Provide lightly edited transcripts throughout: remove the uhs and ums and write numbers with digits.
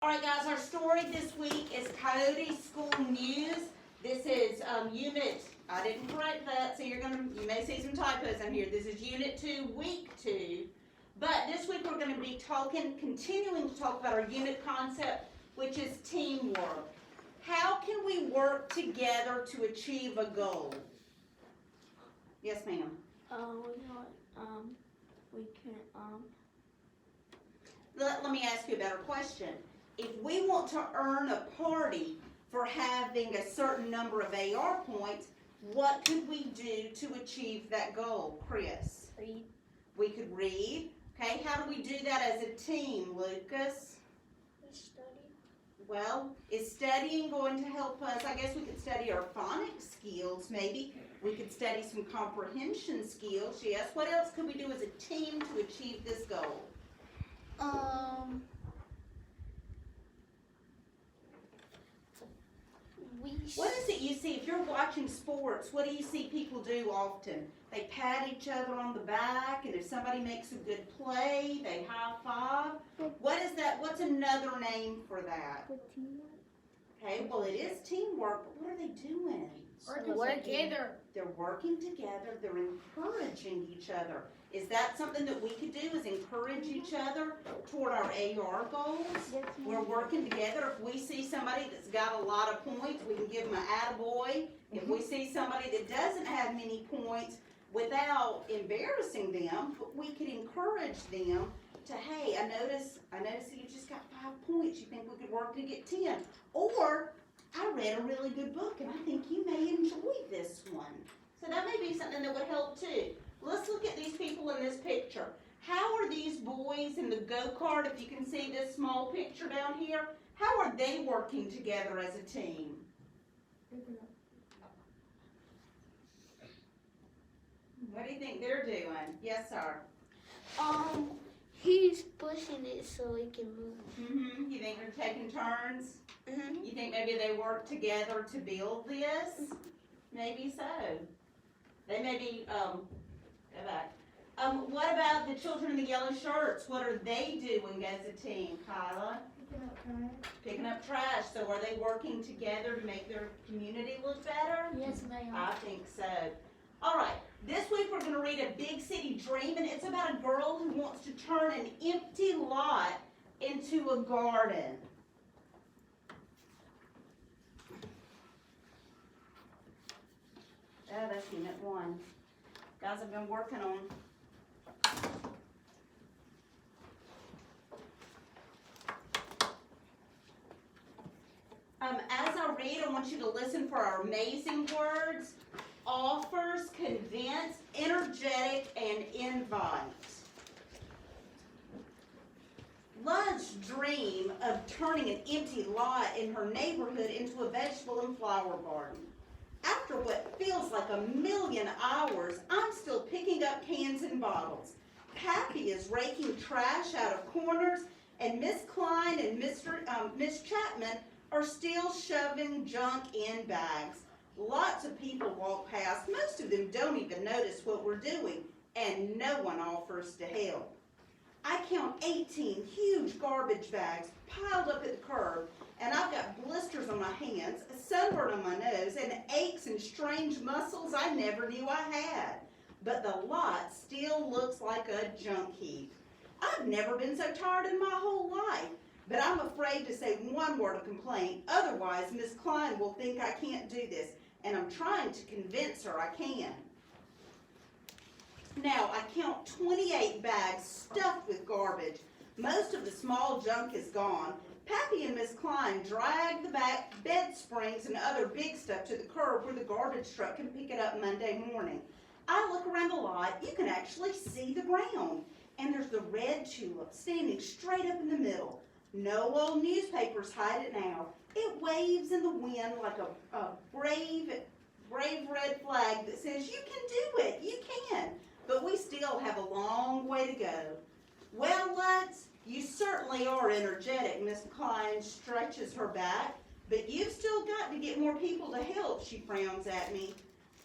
Alright guys, our story this week is Coyote School News. This is unit, I didn't correct that, so you may see some typos in here. This is unit 2, week 2. But this week we're going to be continuing to talk about our unit concept, which is teamwork. How can we work together to achieve a goal? Yes, ma'am. Let me ask you a better question. If we want to earn a party for having a certain number of AR points, what could we do to achieve that goal, Chris? Read. We could read. Okay, how do we do that as a team, Lucas? Study. Well, is studying going to help us? I guess we could study our phonics skills, maybe. We could study some comprehension skills, yes. What else could we do as a team to achieve this goal? What is it you see? If you're watching sports, what do you see people do often? They pat each other on the back, and if somebody makes a good play, they high five. What is that? What's another name for that? Okay, well it is teamwork, but what are they doing? Work together. They're working together, they're encouraging each other. Is that something that we could do, is encourage each other toward our AR goals? Yes, We're working together. If we see somebody that's got a lot of points, we can give them an attaboy. If we see somebody that doesn't have many points, without embarrassing them, we could encourage them to, hey, I notice that you just got 5 points. You think we could work to get 10? Or, I read a really good book and I think you may enjoy this one. So that may be something that would help too. Let's look at these people in this picture. How are these boys in the go-kart, if you can see this small picture down here, how are they working together as a team? What do you think they're doing? Yes, sir. He's pushing it so it can move. You think they're taking turns? Mm-hmm. You think maybe they work together to build this? Maybe so. They may be, go back. What about the children in the yellow shirts? What are they doing as a team, Kyla? Picking up trash. Picking up trash. So are they working together to make their community look better? Yes, ma'am. I think so. All right, this week we're going to read A Big City Dream, and it's about a girl who wants to turn an empty lot into a garden. Oh, that's unit 1. Guys, I've been working on. As I read, I want you to listen for our amazing words. Offers, convince, energetic, and invite. Lud's dream of turning an empty lot in her neighborhood into a vegetable and flower garden. After what feels like a million hours, I'm still picking up cans and bottles. Pappy is raking trash out of corners, and Miss Klein and Miss Chapman are still shoving junk in bags. Lots of people walk past. Most of them don't even notice what we're doing, and no one offers to help. I count 18 huge garbage bags piled up at the curb, and I've got blisters on my hands, a sunburn on my nose, and aches and strange muscles I never knew I had. But the lot still looks like a junk heap. I've never been so tired in my whole life, but I'm afraid to say one word of complaint. Otherwise, Miss Klein will think I can't do this, and I'm trying to convince her I can. Now, I count 28 bags stuffed with garbage. Most of the small junk is gone. Pappy and Miss Klein drag the back bed springs and other big stuff to the curb where the garbage truck can pick it up Monday morning. I look around the lot, you can actually see the ground. And there's the red tulip standing straight up in the middle. No old newspapers hide it now. It waves in the wind like a brave red flag that says, you can do it, you can. But we still have a long way to go. Well, Lutz, you certainly are energetic. Miss Klein stretches her back, but you've still got to get more people to help, she frowns at me.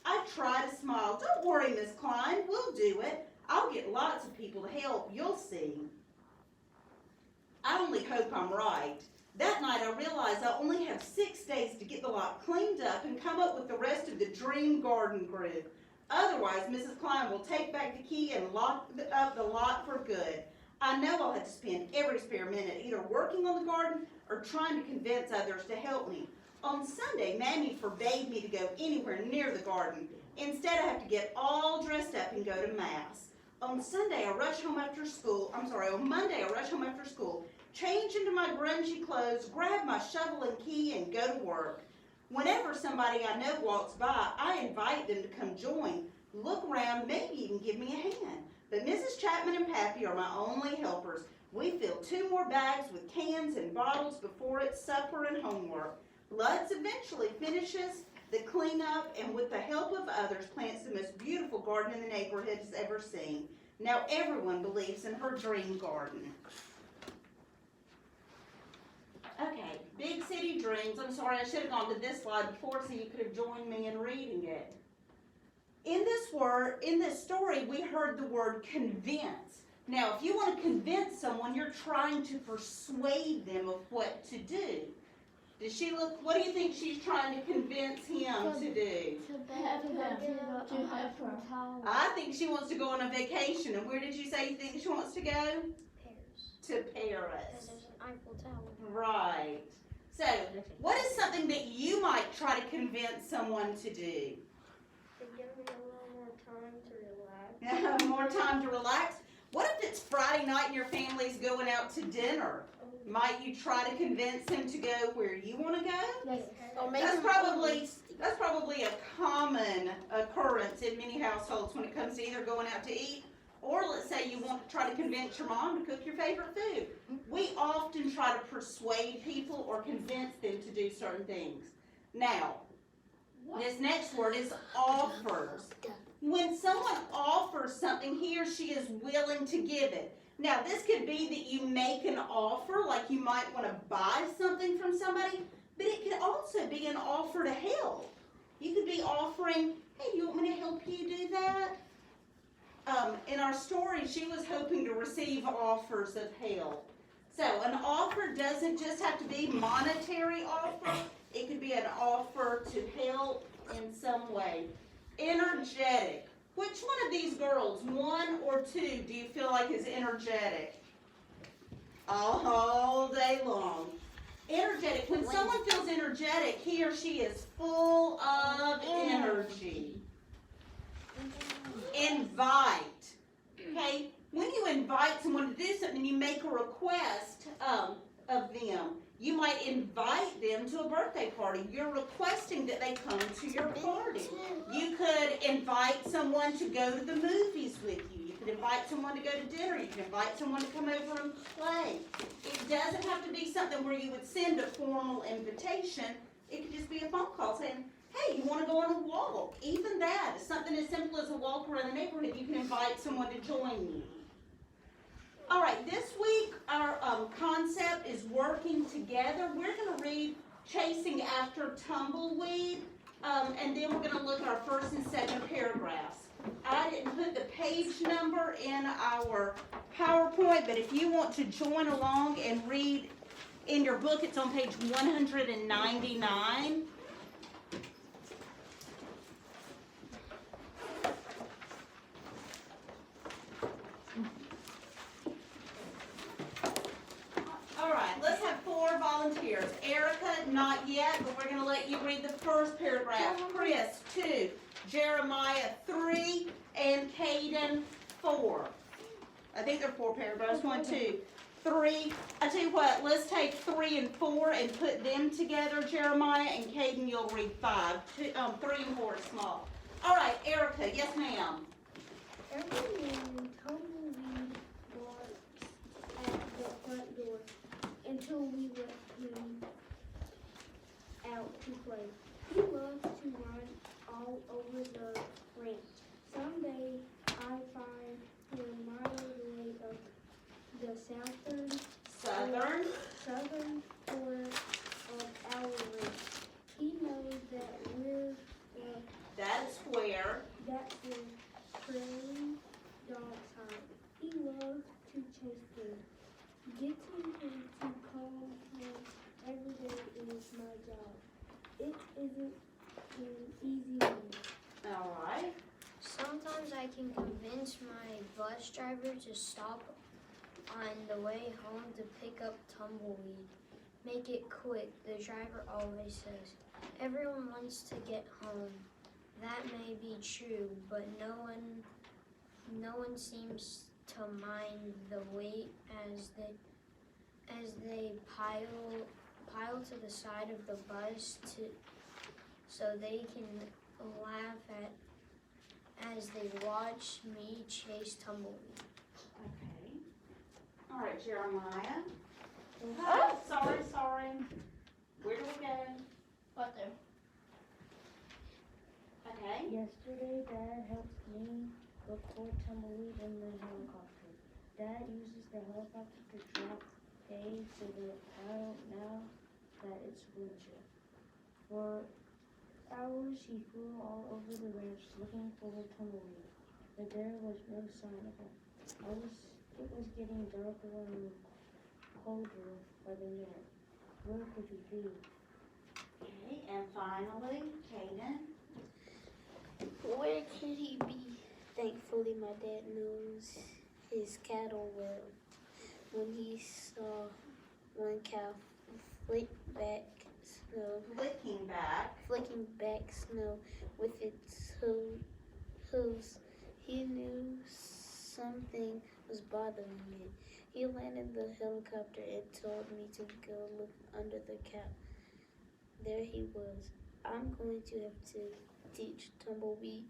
I try to smile. Don't worry, Miss Klein, we'll do it. I'll get lots of people to help, you'll see. I only hope I'm right. That night I realized I only have 6 days to get the lot cleaned up and come up with the rest of the dream garden group. Otherwise, Mrs. Klein will take back the key and lock up the lot for good. I know I'll have to spend every spare minute either working on the garden or trying to convince others to help me. On Sunday, Mammy forbade me to go anywhere near the garden. Instead, I have to get all dressed up and go to Mass. On Monday, I rush home after school, change into my grungy clothes, grab my shovel and key, and go to work. Whenever somebody I know walks by, I invite them to come join, look around, maybe even give me a hand. But Mrs. Chapman and Pappy are my only helpers. We fill 2 more bags with cans and bottles before it's supper and homework. Lutz eventually finishes the cleanup and with the help of others plants the most beautiful garden in the neighborhood has ever seen. Now everyone believes in her dream garden. Okay, big city dreams. I'm sorry, I should have gone to this slide before so you could have joined me in reading it. In this story, we heard the word convince. Now, if you want to convince someone, you're trying to persuade them of what to do. What do you think she's trying to convince him to do? To have her. I think she wants to go on a vacation. And where did you say you think she wants to go? Paris. To Paris. Because there's an Eiffel Tower. Right. So, what is something that you might try to convince someone to do? To give me a little more time to relax. More time to relax? What if it's Friday night and your family's going out to dinner? Might you try to convince them to go where you want to go? Yes. That's probably a common occurrence in many households when it comes to either going out to eat or let's say you want to try to convince your mom to cook your favorite food. We often try to persuade people or convince them to do certain things. Now, this next word is offers. When someone offers something, he or she is willing to give it. Now, this could be that you make an offer, like you might want to buy something from somebody, but it could also be an offer to help. You could be offering, hey, do you want me to help you do that? In our story, she was hoping to receive offers of help. So, an offer doesn't just have to be monetary offer. It could be an offer to help in some way. Energetic. Which one of these girls, 1 or 2, do you feel like is energetic? All day long. Energetic. When someone feels energetic, he or she is full of energy. Invite. Okay? When you invite someone to do something, you make a request of them. You might invite them to a birthday party. You're requesting that they come to your party. You could invite someone to go to the movies with you. You could invite someone to go to dinner. You could invite someone to come over and play. It doesn't have to be something where you would send a formal invitation. It could just be a phone call saying, hey, you want to go on a walk? Even that is something as simple as a walk around the neighborhood. You can invite someone to join you. All right, this week our concept is working together. We're going to read Chasing After Tumbleweed, and then we're going to look at our first and second paragraphs. I didn't put the page number in our PowerPoint, but if you want to join along and read in your book, it's on page 199. Let's have 4 volunteers. Erica, not yet, but we're going to let you read the first paragraph. Chris, 2. Jeremiah, 3. And Caden, 4. I think they're 4 paragraphs. 1, 2, 3. I tell you what, let's take 3 and 4 and put them together, Jeremiah, and Caden, you'll read 5. 3 and 4 is small. All right, Erica, yes ma'am. Every morning, Tumbleweed barks at the front door until we let him out to play. He loves to run all over the ranch. Someday I find him miles away up the southern corner of our ranch. He knows that that's where prairie dogs hide. He loves to chase them. Getting him to come home isn't an easy one. All right. Sometimes I can convince my bus driver to stop on the way home to pick up tumbleweed. Make it quick, the driver always says. Everyone wants to get home. That may be true, but no one seems to mind the wait as they pile to the side of the bus so they can laugh as they watch me chase tumbleweed. Okay. All right, Jeremiah. Oh, sorry. Where do we go? What there? Okay. Yesterday, Dad helped me look for tumbleweed in the helicopter. Dad uses the helicopter to drop hay so that I don't know that it's winter. For hours, he flew all over the ranch looking for tumbleweed, but there was no sign of him. It was getting darker and colder by the minute. Where could he be? Okay, and finally, Caden. Where could he be? Thankfully, my dad knows his cattle well. When he saw one cow flicking back snow with its hooves, he knew something was bothering it. He landed the helicopter and told me to go look under the cow. There he was. I'm going to have to teach tumbleweed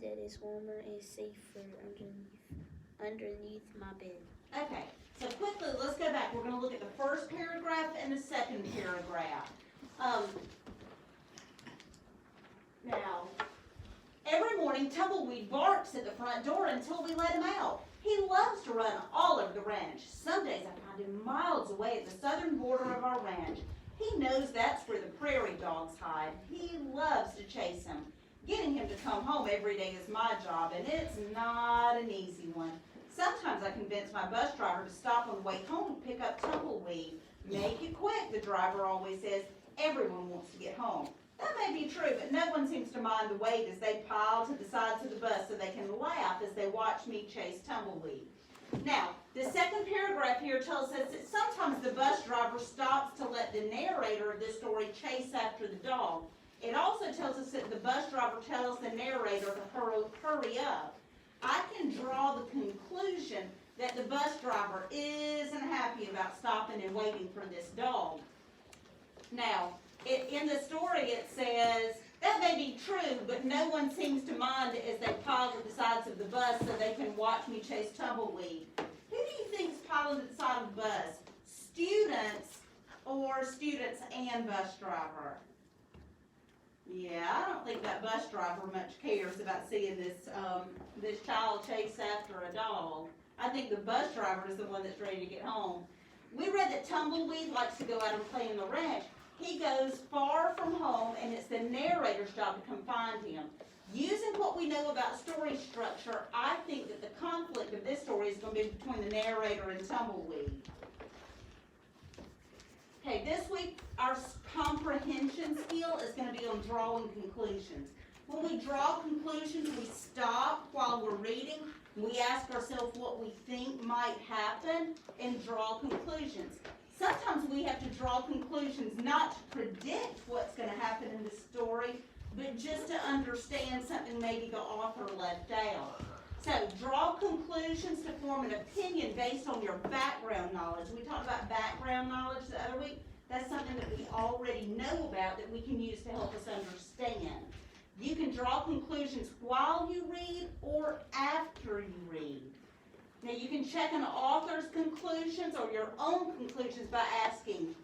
that is warmer and safer underneath my bed. Okay, so quickly, let's go back. We're going to look at the first paragraph and the second paragraph. Now, every morning, Tumbleweed barks at the front door until we let him out. He loves to run all over the ranch. Some days I find him miles away at the southern border of our ranch. He knows that's where the prairie dogs hide. He loves to chase him. Getting him to come home every day is my job, and it's not an easy one. Sometimes I convince my bus driver to stop on the way home to pick up tumbleweed. Make it quick, the driver always says. Everyone wants to get home. That may be true, but no one seems to mind the wait as they pile to the sides of the bus so they can laugh as they watch me chase tumbleweed. Now, the second paragraph here tells us that sometimes the bus driver stops to let the narrator of this story chase after the dog. It also tells us that the bus driver tells the narrator to hurry up. I can draw the conclusion that the bus driver isn't happy about stopping and waiting for this dog. Now, in the story it says, that may be true, but no one seems to mind as they pile to the sides of the bus so they can watch me chase tumbleweed. Who do you think is piling to the side of the bus? Students or students and bus driver? Yeah, I don't think that bus driver much cares about seeing this child chase after a dog. I think the bus driver is the one that's ready to get home. We read that Tumbleweed likes to go out and play in the ranch. He goes far from home, and it's the narrator's job to come find him. Using what we know about story structure, I think that the conflict of this story is going to be between the narrator and Tumbleweed. Okay, this week our comprehension skill is going to be on drawing conclusions. When we draw conclusions, we stop while we're reading. We ask ourselves what we think might happen and draw conclusions. Sometimes we have to draw conclusions not to predict what's going to happen in the story, but just to understand something maybe the author left out. So draw conclusions to form an opinion based on your background knowledge. We talked about background knowledge the other week. That's something that we already know about that we can use to help us understand. You can draw conclusions while you read or after you read. Now you can check an author's conclusions or your own conclusions by asking,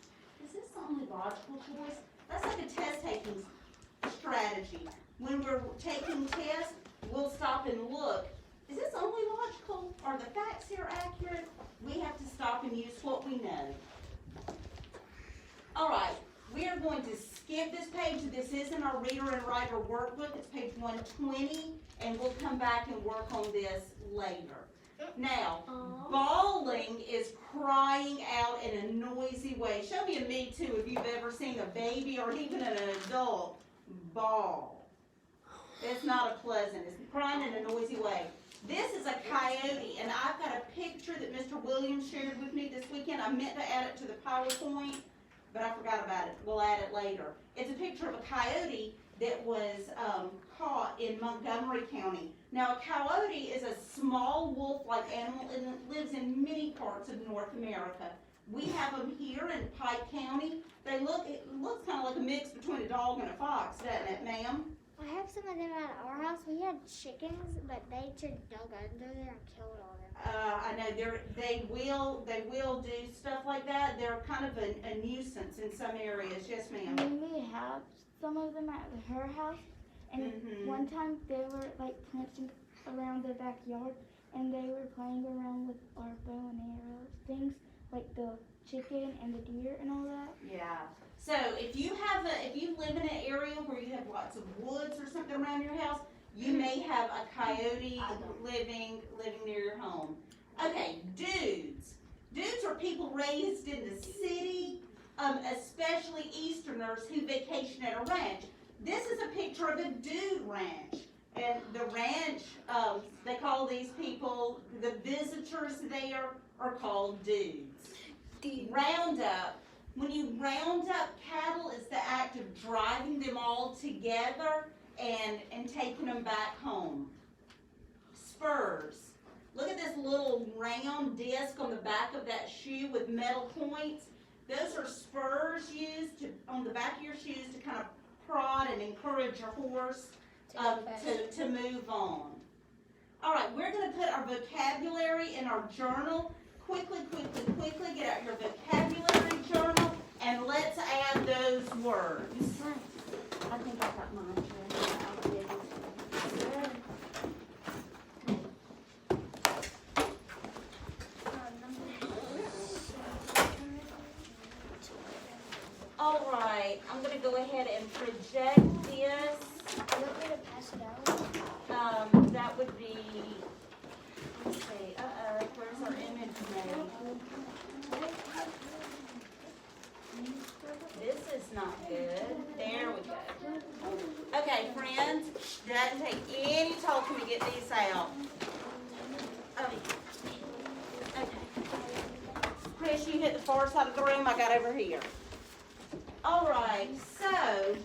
is this the only logical choice? That's like a test-taking strategy. When we're taking tests, we'll stop and look. Is this only logical? Are the facts here accurate? We have to stop and use what we know. All right, we are going to skip this page. This is in our Reader and Writer workbook. It's page 120, and we'll come back and work on this later. Now, bawling is crying out in a noisy way. Show me a Me Too if you've ever seen a baby or even an adult bawl. It's not a pleasant. It's crying in a noisy way. This is a coyote, and I've got a picture that Mr. Williams shared with me this weekend. I meant to add it to the PowerPoint, but I forgot about it. We'll add it later. It's a picture of a coyote that was caught in Montgomery County. Now, a coyote is a small wolf-like animal, and it lives in many parts of North America. We have them here in Pike County. It looks kind of like a mix between a dog and a fox, doesn't it, ma'am? I have some of them at our house. We had chickens, but they turned dug under there and killed all of them. I know they will do stuff like that. They're kind of a nuisance in some areas. Yes, ma'am. And we have some of them at her house, and one time they were like prancing around the backyard, and they were playing around with our bow and arrows things, like the chicken and the deer and all that. Yeah. So if you live in an area where you have lots of woods or something around your house, you may have a coyote living near your home. Okay, dudes. Dudes are people raised in the city, especially Easterners who vacation at a ranch. This is a picture of a dude ranch. And the ranch, they call these people, the visitors there are called dudes. Roundup. When you round up cattle, it's the act of driving them all together and taking them back home. Spurs. Look at this little round disc on the back of that shoe with metal points. Those are spurs used on the back of your shoes to kind of prod and encourage your horse to move on. All right, we're going to put our vocabulary in our journal. Quickly, get out your vocabulary journal, and let's add those words. I think I got mine. All right, I'm going to go ahead and project this. You want me to pass it out? That would be, let's see, where's our image made? This is not good. There we go. Okay, friends, doesn't take any talking to get these out. Okay. Chris, you hit the far side of the room. I got over here. All right, so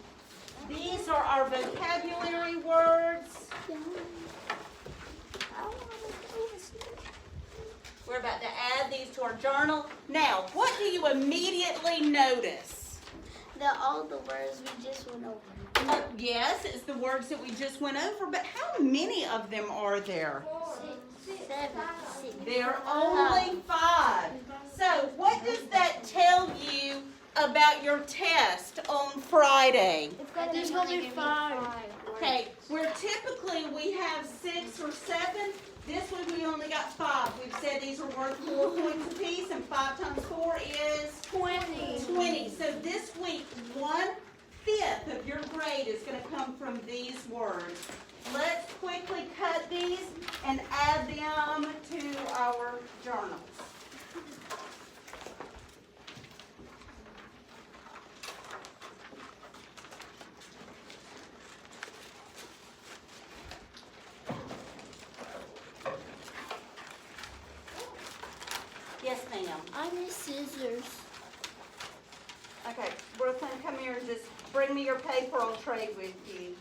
these are our vocabulary words. We're about to add these to our journal. Now, what do you immediately notice? All the words we just went over. Yes, it's the words that we just went over, but how many of them are there? 6, 7, 6. There are only 5. So, what does that tell you about your test on Friday? There's only 5. Okay, where typically we have 6 or 7, this week we only got 5. We've said these are worth 4 points apiece, and 5 times 4 is 20. So this week, 1/5 of your grade is going to come from these words. Let's quickly cut these and add them to our journals. Yes, ma'am. I need scissors. Okay, Brooklyn, come here and just bring me your paper. I'll trade with you.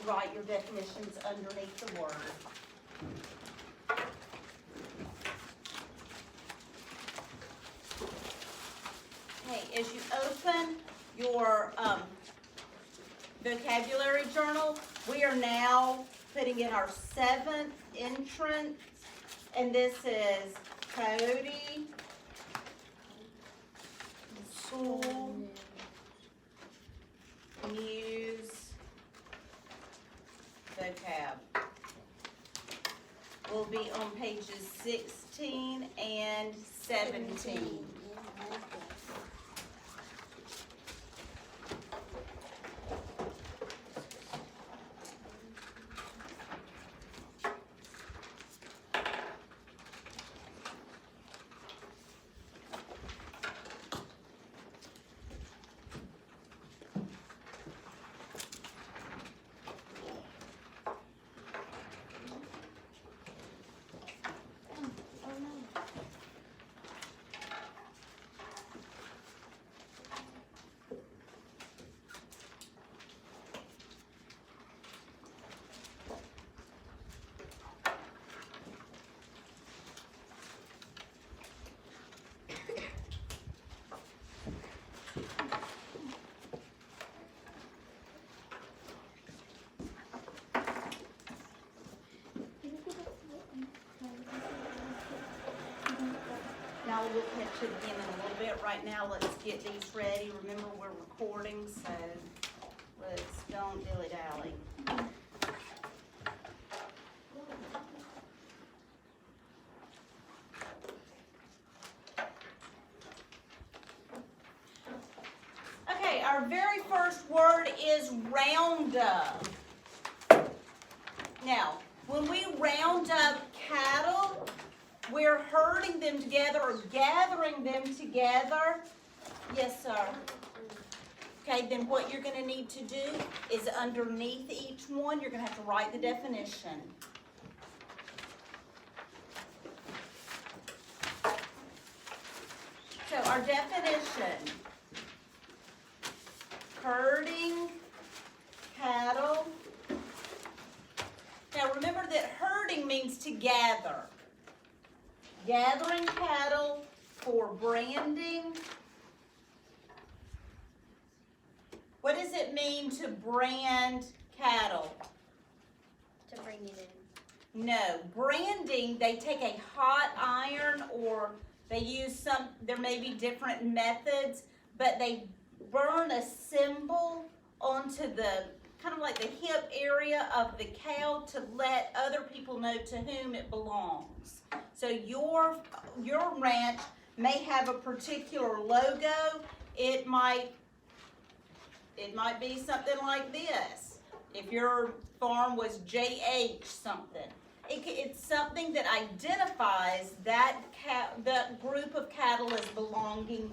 write your definitions underneath the word. Okay, as you open your vocabulary journal, we are now putting in our 7th entrance, and this is Coyote, school, news, vocab. Will be on pages 16 and 17. Now we'll catch it again in a little bit. Right now, let's get these ready. Remember, we're recording, so let's don't dilly-dally. Okay, our very first word is round up. Now, when we round up cattle, we're herding them together or gathering them together. Yes, sir. Okay, then what you're going to need to do is underneath each one, you're going to have to write the definition. So our definition, herding cattle. Now remember that herding means to gather. Gathering cattle for branding. What does it mean to brand cattle? To bring it in. No, branding, they take a hot iron or they use there may be different methods, but they burn a symbol onto the, kind of like the hip area of the cow to let other people know to whom it belongs. So your ranch may have a particular logo. It might be something like this. If your farm was JH something, it's something that identifies that group of cattle as belonging